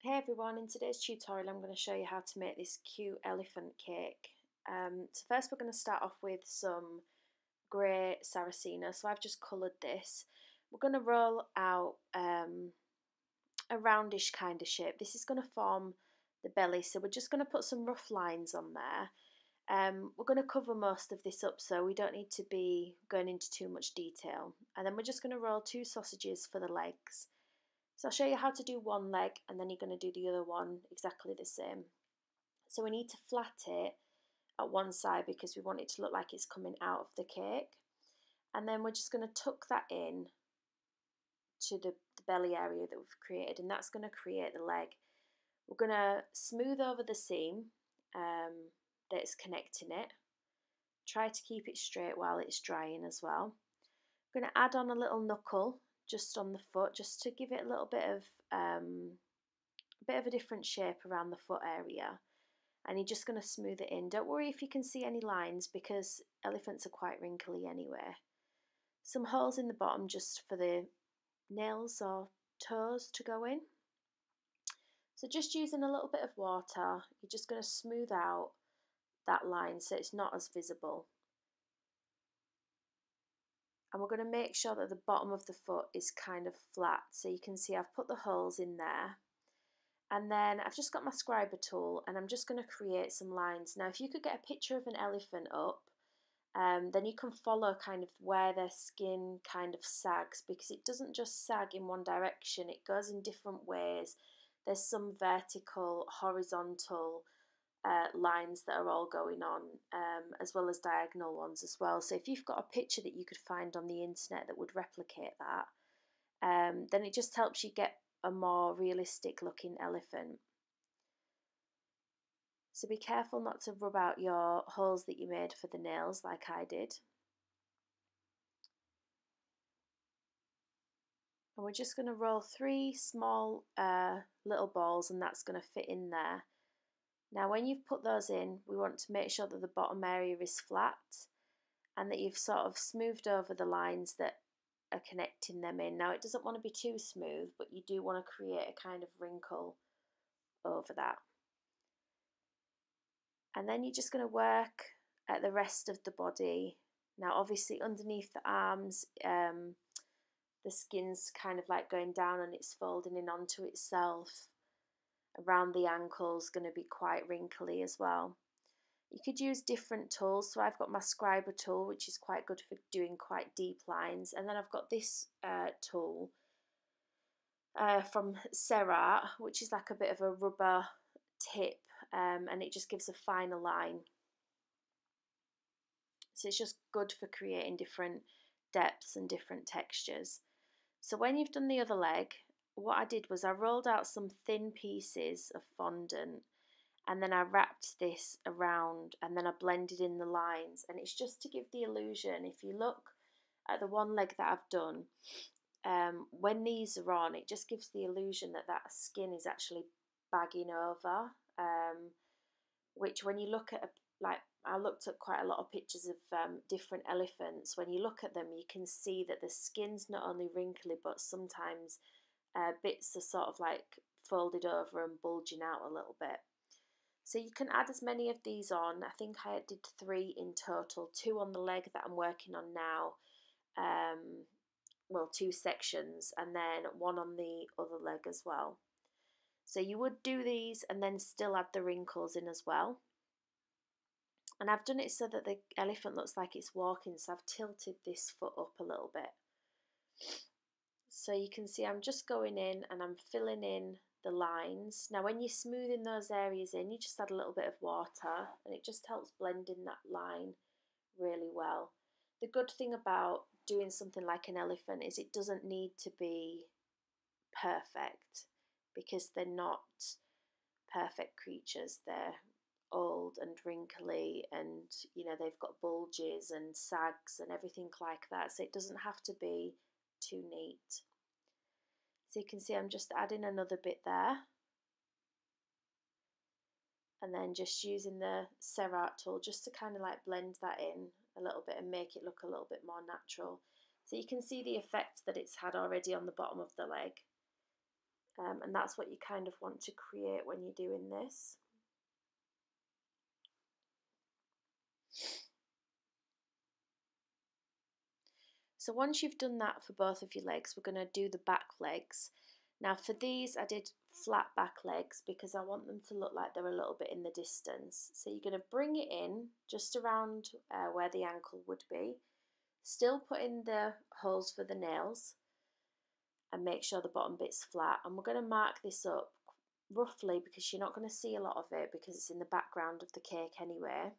Hey everyone, in today's tutorial I'm going to show you how to make this cute elephant cake. So first we're going to start off with some grey Saraceno. So I've just coloured this. We're going to roll out a roundish kind of shape. This is going to form the belly, so we're just going to put some rough lines on there. We're going to cover most of this up so we don't need to be going into too much detail. And then we're just going to roll 2 sausages for the legs. So I'll show you how to do one leg and then you're going to do the other one exactly the same. So we need to flat it at one side because we want it to look like it's coming out of the cake. And then we're just going to tuck that in to the belly area that we've created, and that's going to create the leg. We're going to smooth over the seam that's connecting it. Try to keep it straight while it's drying as well. I'm going to add on a little knuckle just on the foot, just to give it a little bit of a different shape around the foot area. And you're just going to smooth it in. Don't worry if you can see any lines because elephants are quite wrinkly anyway. Some holes in the bottom just for the nails or toes to go in. So just using a little bit of water, you're just going to smooth out that line so it's not as visible. And we're going to make sure that the bottom of the foot is kind of flat. So you can see I've put the holes in there. And then I've just got my scriber tool and I'm just going to create some lines. Now if you could get a picture of an elephant up, then you can follow kind of where their skin kind of sags, because it doesn't just sag in one direction, it goes in different ways. There's some vertical, horizontal lines that are all going on, as well as diagonal ones as well. So if you've got a picture that you could find on the internet that would replicate that, then it just helps you get a more realistic looking elephant. So be careful not to rub out your holes that you made for the nails like I did. And we're just going to roll 3 small little balls, and that's going to fit in there. Now when you've put those in, we want to make sure that the bottom area is flat and that you've sort of smoothed over the lines that are connecting them in. Now it doesn't want to be too smooth, but you do want to create a kind of wrinkle over that. And then you're just going to work at the rest of the body. Now obviously underneath the arms, the skin's kind of like going down and it's folding in onto itself. Around the ankles going to be quite wrinkly as well. You could use different tools. So I've got my scriber tool, which is quite good for doing quite deep lines. And then I've got this tool from Serra, which is like a bit of a rubber tip, and it just gives a finer line. So it's just good for creating different depths and different textures. So when you've done the other leg, what I did was I rolled out some thin pieces of fondant and then I wrapped this around and then I blended in the lines, and it's just to give the illusion, if you look at the one leg that I've done, when these are on, it just gives the illusion that that skin is actually bagging over, which when you look at, like I looked at quite a lot of pictures of different elephants, when you look at them you can see that the skin's not only wrinkly but sometimes bits are sort of like folded over and bulging out a little bit. So you can add as many of these on. I think I did 3 in total, 2 on the leg that I'm working on now, well 2 sections, and then 1 on the other leg as well. So you would do these and then still add the wrinkles in as well. And I've done it so that the elephant looks like it's walking, so I've tilted this foot up a little bit. So you can see I'm just going in and I'm filling in the lines. Now when you're smoothing those areas in, you just add a little bit of water and it just helps blend in that line really well. The good thing about doing something like an elephant is it doesn't need to be perfect, because they're not perfect creatures. They're old and wrinkly, and you know they've got bulges and sags and everything like that, so it doesn't have to be too neat. So you can see I'm just adding another bit there, and then just using the Serra tool just to kind of like blend that in a little bit and make it look a little bit more natural. So you can see the effect that it's had already on the bottom of the leg. and that's what you kind of want to create when you're doing this. So once you've done that for both of your legs, we're going to do the back legs. Now for these I did flat back legs because I want them to look like they're a little bit in the distance. So you're going to bring it in just around where the ankle would be, still put in the holes for the nails and make sure the bottom bit's flat. And we're going to mark this up roughly because you're not going to see a lot of it because it's in the background of the cake anyway.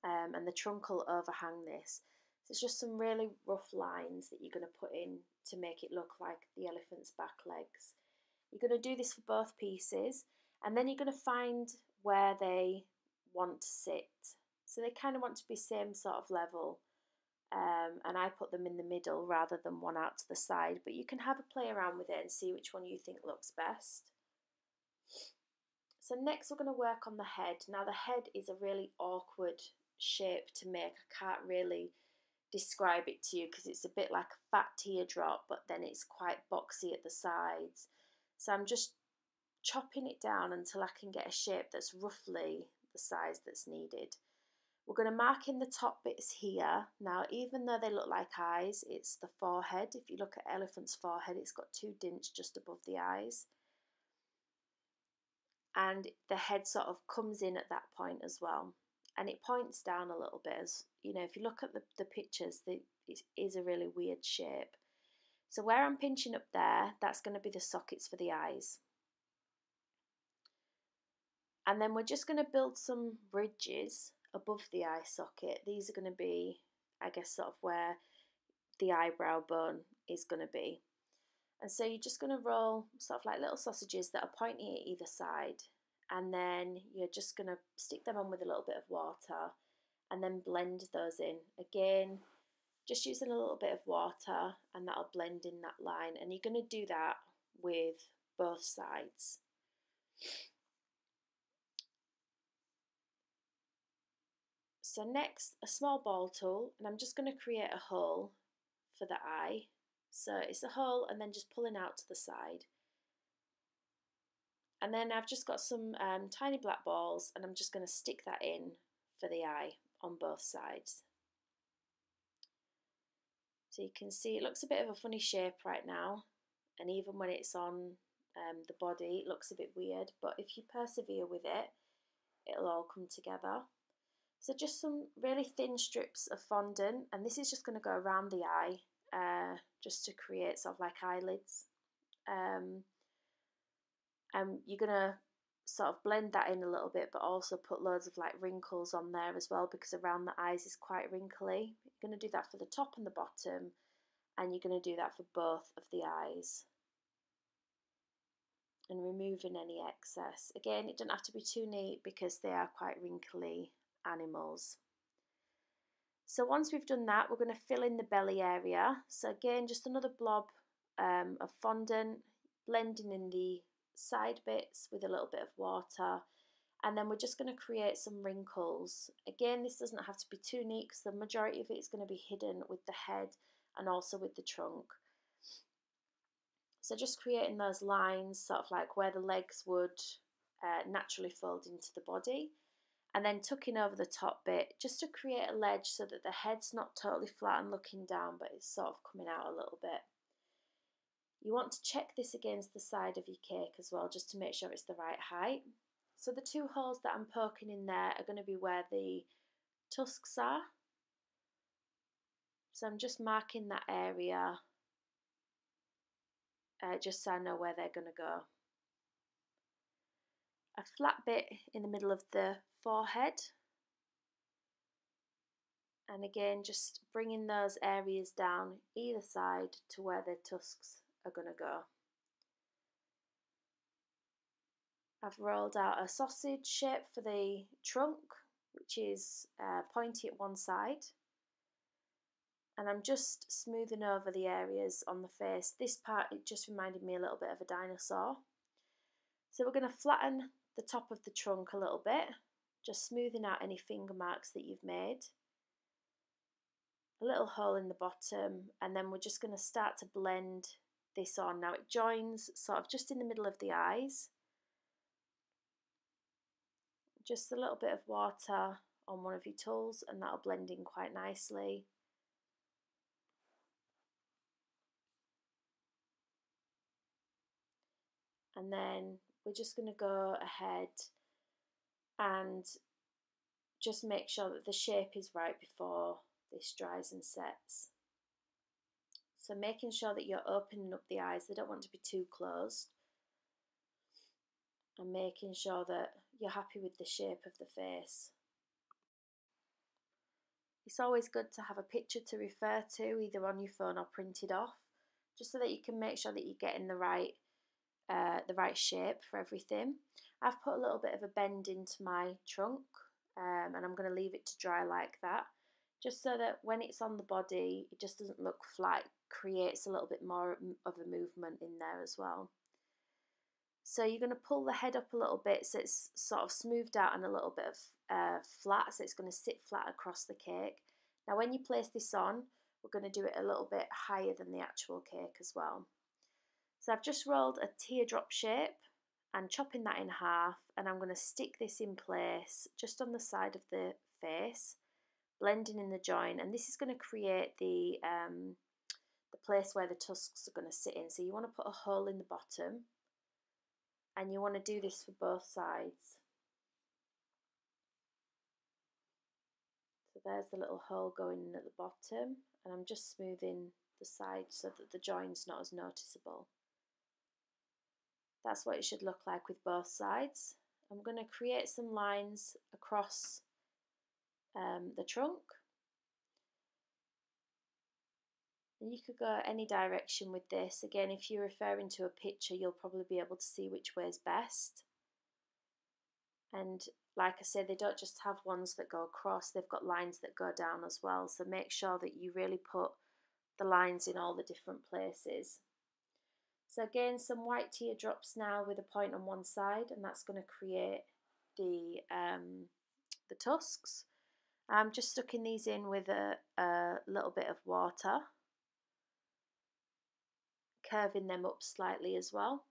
And the trunk will overhang this. So it's just some really rough lines that you're going to put in to make it look like the elephant's back legs. You're going to do this for both pieces, and then you're going to find where they want to sit. So they kind of want to be same sort of level, and I put them in the middle rather than one out to the side, but you can have a play around with it and see which one you think looks best. So next we're going to work on the head. Now the head is a really awkward shape to make. I can't really describe it to you because it's a bit like a fat teardrop, but then it's quite boxy at the sides. So I'm just chopping it down until I can get a shape that's roughly the size that's needed. We're going to mark in the top bits here. Now even though they look like eyes, it's the forehead. If you look at elephant's forehead, it's got 2 dints just above the eyes. And the head sort of comes in at that point as well, and it points down a little bit. As you know, if you look at the pictures, it is a really weird shape. So where I'm pinching up there, that's going to be the sockets for the eyes. And then we're just going to build some bridges above the eye socket. These are going to be, I guess, sort of where the eyebrow bone is going to be. And so you're just going to roll sort of like little sausages that are pointy at either side, and then you're just going to stick them on with a little bit of water and then blend those in. Again, just using a little bit of water, and that'll blend in that line, and you're going to do that with both sides. So next, a small ball tool, and I'm just going to create a hole for the eye. So it's a hole and then just pulling out to the side. And then I've just got some tiny black balls, and I'm just going to stick that in for the eye on both sides. So you can see it looks a bit of a funny shape right now, and even when it's on the body it looks a bit weird, but if you persevere with it, it'll all come together. So just some really thin strips of fondant, and this is just going to go around the eye just to create sort of like eyelids. And you're going to sort of blend that in a little bit, but also put loads of like wrinkles on there as well, because around the eyes is quite wrinkly. You're going to do that for the top and the bottom, and you're going to do that for both of the eyes, and removing any excess. Again, it doesn't have to be too neat because they are quite wrinkly animals. So once we've done that, we're going to fill in the belly area. So again, just another blob of fondant, blending in the side bits with a little bit of water, and then we're just going to create some wrinkles. Again, this doesn't have to be too neat because the majority of it is going to be hidden with the head and also with the trunk. So just creating those lines, sort of like where the legs would naturally fold into the body, and then tucking over the top bit just to create a ledge so that the head's not totally flat and looking down, but it's sort of coming out a little bit. You want to check this against the side of your cake as well, just to make sure it's the right height. So the 2 holes that I'm poking in there are going to be where the tusks are. So I'm just marking that area just so I know where they're going to go. A flat bit in the middle of the forehead, and again just bringing those areas down either side to where the tusks are going to go. I've rolled out a sausage shape for the trunk, which is pointy at one side, and I'm just smoothing over the areas on the face. This part, it just reminded me a little bit of a dinosaur. So we're going to flatten the top of the trunk a little bit, just smoothing out any finger marks that you've made. A little hole in the bottom, and then we're just going to start to blend this on. Now it joins sort of just in the middle of the eyes. Just a little bit of water on one of your tools and that'll blend in quite nicely. And then we're just going to go ahead and just make sure that the shape is right before this dries and sets. So making sure that you're opening up the eyes, they don't want to be too closed, and making sure that you're happy with the shape of the face. It's always good to have a picture to refer to, either on your phone or printed off, just so that you can make sure that you're getting the right shape for everything. I've put a little bit of a bend into my trunk, and I'm going to leave it to dry like that, just so that when it's on the body it just doesn't look flat, it creates a little bit more of a movement in there as well. So you're going to pull the head up a little bit so it's sort of smoothed out and a little bit of flat, so it's going to sit flat across the cake. Now when you place this on, we're going to do it a little bit higher than the actual cake as well. So I've just rolled a teardrop shape and chopping that in half, and I'm going to stick this in place just on the side of the face, blending in the join, and this is going to create the place where the tusks are going to sit in. So you want to put a hole in the bottom, and you want to do this for both sides. So there's the little hole going in at the bottom, and I'm just smoothing the sides so that the join's not as noticeable. That's what it should look like with both sides. I'm going to create some lines across the trunk. And you could go any direction with this. Again, if you're referring to a picture, you'll probably be able to see which way is best. And like I said, they don't just have ones that go across, they've got lines that go down as well. So make sure that you really put the lines in all the different places. So again, some white teardrops now with a point on one side, and that's going to create the tusks. I'm just stucking these in with a little bit of water, curving them up slightly as well.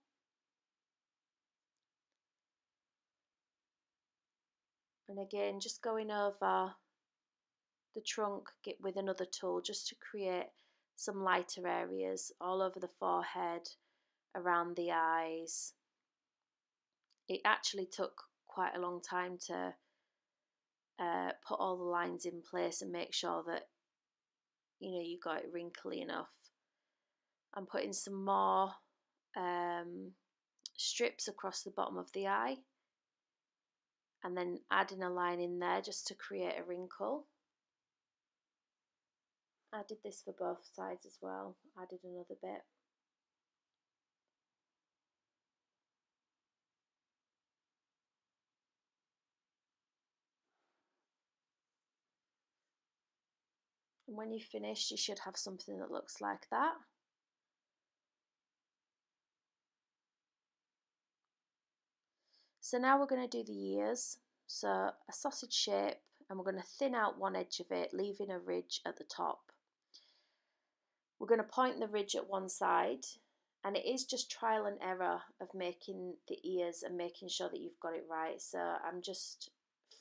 And again, just going over the trunk with another tool just to create some lighter areas all over the forehead, around the eyes. It actually took quite a long time to put all the lines in place and make sure that you got it wrinkly enough. I'm putting some more strips across the bottom of the eye, and then adding a line in there just to create a wrinkle. I did this for both sides as well, added another bit. And when you've finished, you should have something that looks like that. So now we're going to do the ears. So a sausage shape, and we're going to thin out one edge of it, leaving a ridge at the top. We're going to point the ridge at one side, and it is just trial and error of making the ears and making sure that you've got it right. So I'm just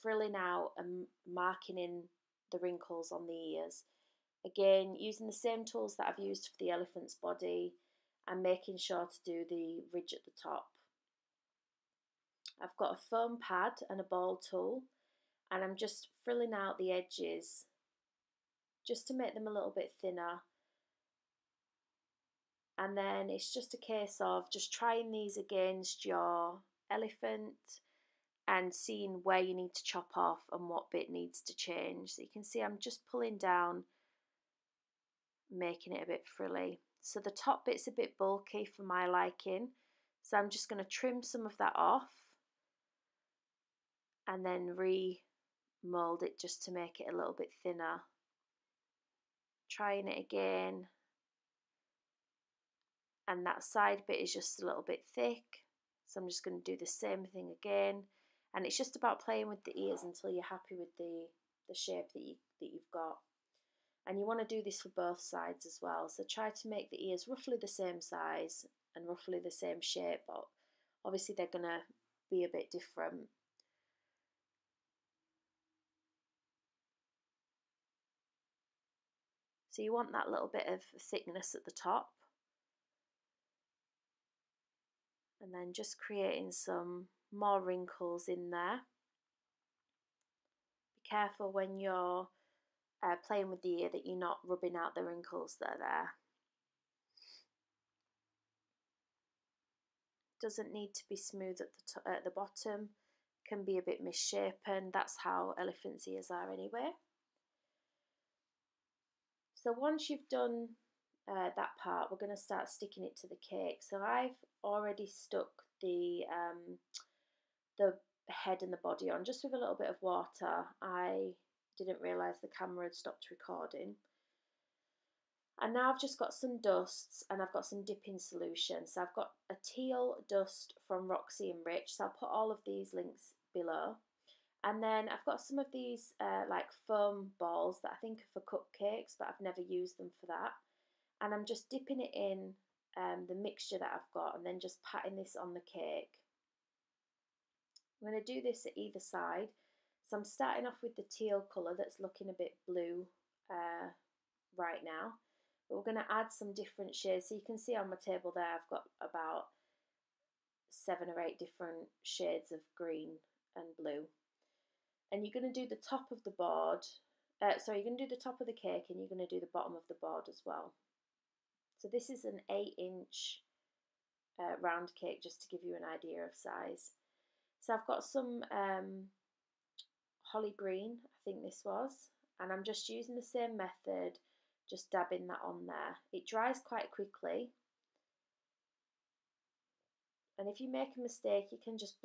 frilling out and marking in the wrinkles on the ears. Again, using the same tools that I've used for the elephant's body, and making sure to do the ridge at the top. I've got a foam pad and a ball tool, and I'm just frilling out the edges just to make them a little bit thinner. And then it's just a case of just trying these against your elephant and seeing where you need to chop off and what bit needs to change. So you can see I'm just pulling down, making it a bit frilly. So the top bit's a bit bulky for my liking, so I'm just going to trim some of that off and then re-mould it just to make it a little bit thinner. Trying it again, and that side bit is just a little bit thick, so I'm just going to do the same thing again. And it's just about playing with the ears until you're happy with the shape that you've got. And you want to do this for both sides as well. So try to make the ears roughly the same size and roughly the same shape, but obviously they're going to be a bit different. So you want that little bit of thickness at the top. And then just creating some more wrinkles in there. Be careful when you're playing with the ear that you're not rubbing out the wrinkles that are there. Doesn't need to be smooth at the bottom, can be a bit misshapen. That's how elephants' ears are anyway. So once you've done that part, we're going to start sticking it to the cake. So I've already stuck the head and the body on just with a little bit of water. I didn't realise the camera had stopped recording. And now I've just got some dusts and I've got some dipping solution. So I've got a teal dust from Roxy and Rich. So I'll put all of these links below. And then I've got some of these like foam balls that I think are for cupcakes, but I've never used them for that. And I'm just dipping it in the mixture that I've got and then just patting this on the cake. I'm going to do this at either side. So I'm starting off with the teal colour that's looking a bit blue right now. But we're going to add some different shades. So you can see on my table there I've got about 7 or 8 different shades of green and blue. And you're going to do the top of the board, you're going to do the top of the cake and you're going to do the bottom of the board as well. So this is an 8-inch round cake, just to give you an idea of size. So I've got some holly green, I think this was, and I'm just using the same method, just dabbing that on there. It dries quite quickly. And if you make a mistake, you can just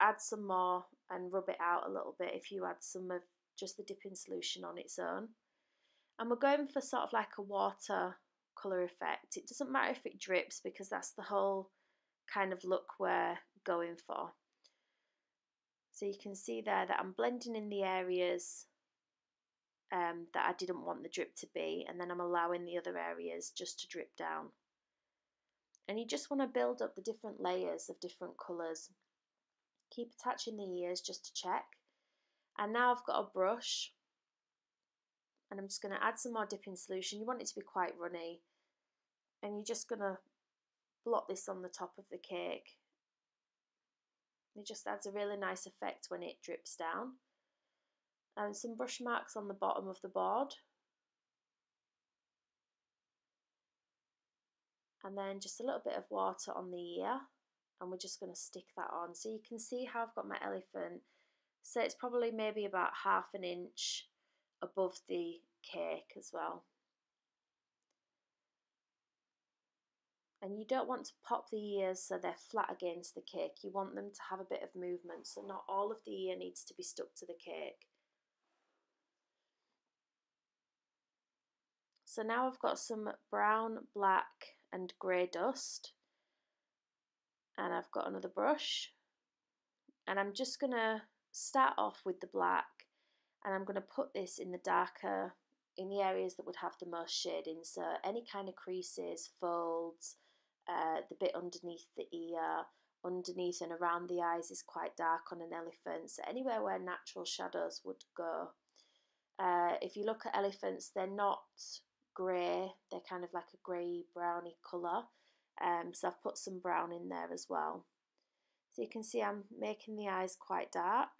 add some more and rub it out a little bit if you add some of just the dipping solution on its own. And we're going for sort of like a water colour effect. It doesn't matter if it drips because that's the whole kind of look we're going for. So you can see there that I'm blending in the areas that I didn't want the drip to be, and then I'm allowing the other areas just to drip down. And you just want to build up the different layers of different colours. Keep attaching the ears just to check. And now I've got a brush and I'm just going to add some more dipping solution. You want it to be quite runny, and you're just going to blot this on the top of the cake. It just adds a really nice effect when it drips down. And some brush marks on the bottom of the board. And then just a little bit of water on the ear, and we're just going to stick that on. So you can see how I've got my elephant. So it's probably maybe about 1/2 inch above the cake as well. And you don't want to pop the ears so they're flat against the cake. You want them to have a bit of movement, so not all of the ear needs to be stuck to the cake. So now I've got some brown, black and grey dust, and I've got another brush, and I'm just going to start off with the black, and I'm going to put this in the darker, in the areas that would have the most shading, so any kind of creases, folds, the bit underneath the ear, underneath and around the eyes is quite dark on an elephant, so anywhere where natural shadows would go. If you look at elephants, they're not grey, they're kind of like a grey browny colour, so I've put some brown in there as well. So you can see I'm making the eyes quite dark.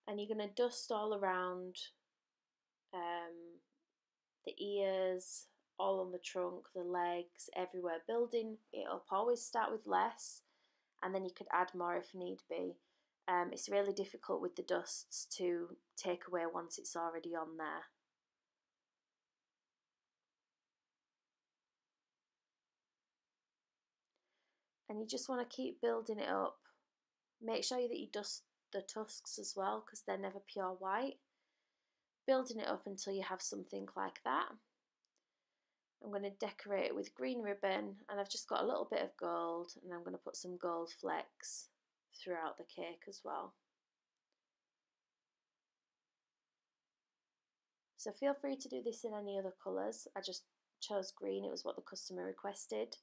And you're going to dust all around the ears, all on the trunk, the legs, everywhere, building it up. Always start with less and then you could add more if need be. It's really difficult with the dusts to take away once it's already on there. And you just want to keep building it up. Make sure that you dust the tusks as well because they're never pure white. Building it up until you have something like that. I'm going to decorate it with green ribbon, and I've just got a little bit of gold, and I'm going to put some gold flecks throughout the cake as well. So feel free to do this in any other colours. I just chose green, it was what the customer requested.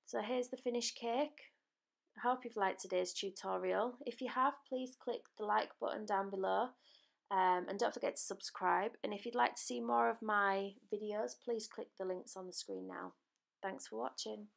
So here's the finished cake. I hope you've liked today's tutorial. If you have, please click the like button down below, and don't forget to subscribe. And if you'd like to see more of my videos, please click the links on the screen now. Thanks for watching.